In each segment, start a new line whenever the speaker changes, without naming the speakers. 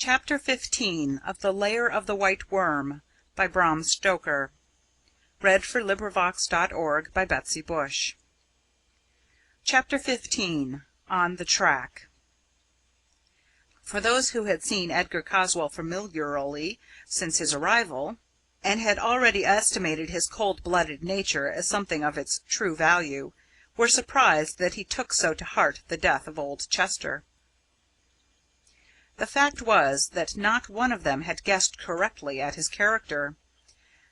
Chapter 15 of The Lair of the White Worm by Bram Stoker. LibriVox.org by Betsy Bush. Chapter 15 On the Track. For those who had seen Edgar Caswall familiarly since his arrival, and had already estimated his cold-blooded nature as something of its true value, were surprised that he took so to heart the death of old Chester. The fact was that not one of them had guessed correctly at his character.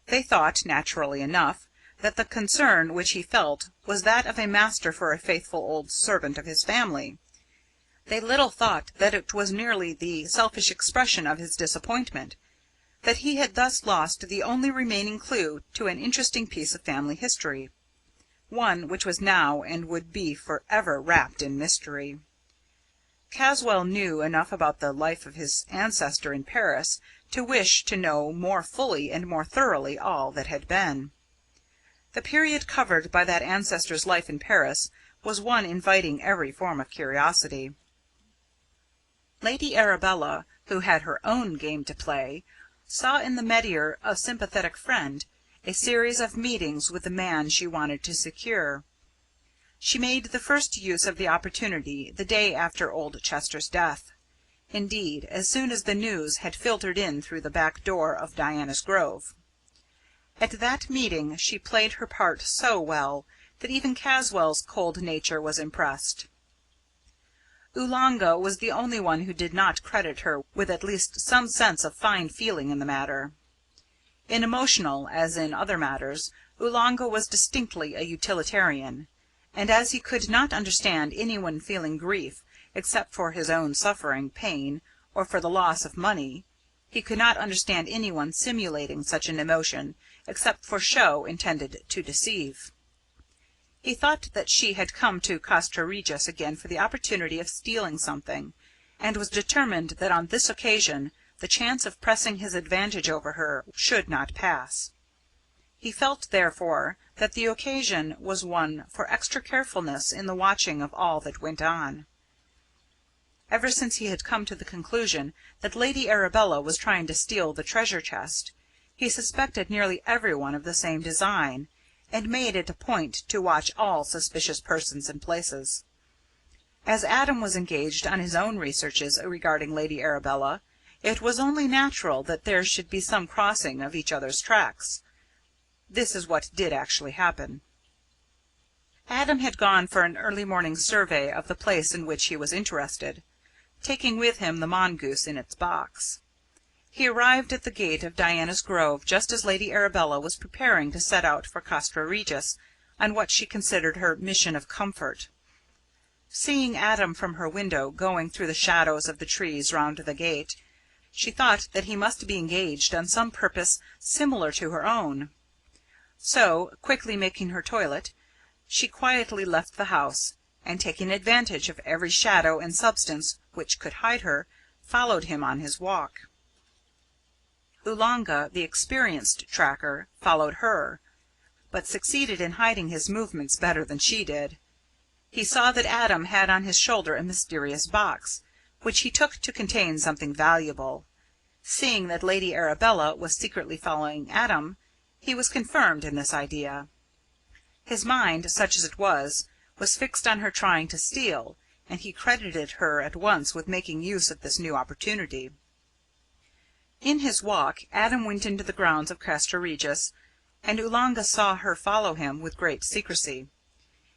They thought, naturally enough, that the concern which he felt was that of a master for a faithful old servant of his family. They little thought that it was merely the selfish expression of his disappointment, that he had thus lost the only remaining clue to an interesting piece of family history, one which was now and would be for ever wrapped in mystery. Caswall knew enough about the life of his ancestor in Paris to wish to know more fully and more thoroughly all that had been. The period covered by that ancestor's life in Paris was one inviting every form of curiosity. Lady Arabella, who had her own game to play, saw in the métier of sympathetic friend a series of meetings with the man she wanted to secure. She made the first use of the opportunity the day after old Chester's death. Indeed, as soon as the news had filtered in through the back door of Diana's Grove. At that meeting she played her part so well that even Caswall's cold nature was impressed. Oolanga was the only one who did not credit her with at least some sense of fine feeling in the matter. In emotional, as in other matters, Oolanga was distinctly a utilitarian, and as he could not understand anyone feeling grief except for his own suffering, pain, or for the loss of money, he could not understand anyone simulating such an emotion except for show intended to deceive. He thought that she had come to Castra Regis again for the opportunity of stealing something, and was determined that on this occasion the chance of pressing his advantage over her should not pass. He felt, therefore, that the occasion was one for extra carefulness in the watching of all that went on. Ever since he had come to the conclusion that Lady Arabella was trying to steal the treasure chest, he suspected nearly everyone of the same design, and made it a point to watch all suspicious persons and places. As Adam was engaged on his own researches regarding Lady Arabella, it was only natural that there should be some crossing of each other's tracks. This is what did actually happen. Adam had gone for an early morning survey of the place in which he was interested, taking with him the mongoose in its box. He arrived at the gate of Diana's Grove just as Lady Arabella was preparing to set out for Castra Regis on what she considered her mission of comfort. Seeing Adam from her window going through the shadows of the trees round the gate, she thought that he must be engaged on some purpose similar to her own. So, quickly making her toilet, she quietly left the house, and taking advantage of every shadow and substance which could hide her, followed him on his walk. Oolanga, the experienced tracker, followed her, but succeeded in hiding his movements better than she did. He saw that Adam had on his shoulder a mysterious box, which he took to contain something valuable. Seeing that Lady Arabella was secretly following Adam, he was confirmed in this idea. His mind, such as it was fixed on her trying to steal, and he credited her at once with making use of this new opportunity. In his walk, Adam went into the grounds of Castra Regis, and Oolanga saw her follow him with great secrecy.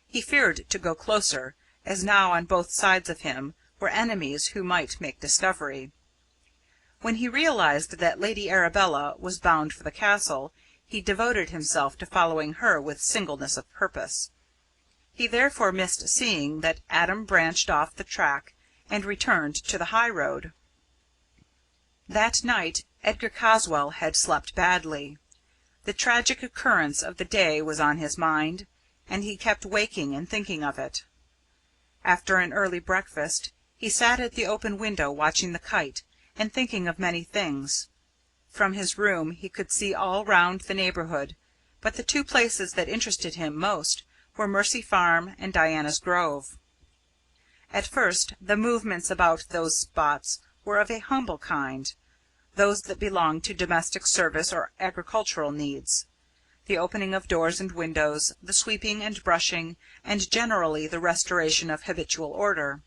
He feared to go closer, as now on both sides of him were enemies who might make discovery. When he realized that Lady Arabella was bound for the castle, he devoted himself to following her with singleness of purpose. He therefore missed seeing that Adam branched off the track and returned to the high road. That night Edgar Caswall had slept badly. The tragic occurrence of the day was on his mind, and he kept waking and thinking of it. After an early breakfast, he sat at the open window watching the kite, and thinking of many things. From his room he could see all round the neighbourhood, but the two places that interested him most were Mercy Farm and Diana's Grove. At first the movements about those spots were of a humble kind, those that belonged to domestic service or agricultural needs. The opening of doors and windows, the sweeping and brushing, and generally the restoration of habitual order.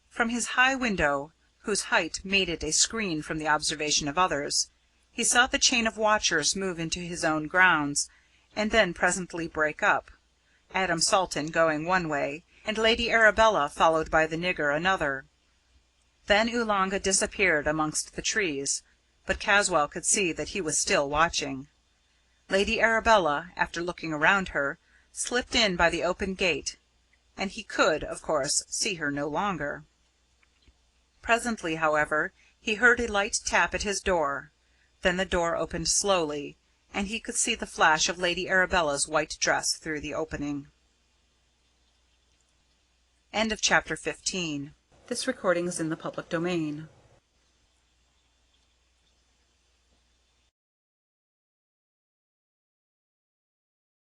From his high window, whose height made it a screen from the observation of others, he saw the chain of watchers move into his own grounds, and then presently break up, Adam Salton going one way, and Lady Arabella, followed by the nigger, another. Then Oolanga disappeared amongst the trees, but Caswall could see that he was still watching. Lady Arabella, after looking around her, slipped in by the open gate, and he could, of course, see her no longer. Presently, however, he heard a light tap at his door. Then the door opened slowly, and he could see the flash of Lady Arabella's white dress through the opening. Chapter 15. This recording is in the public domain.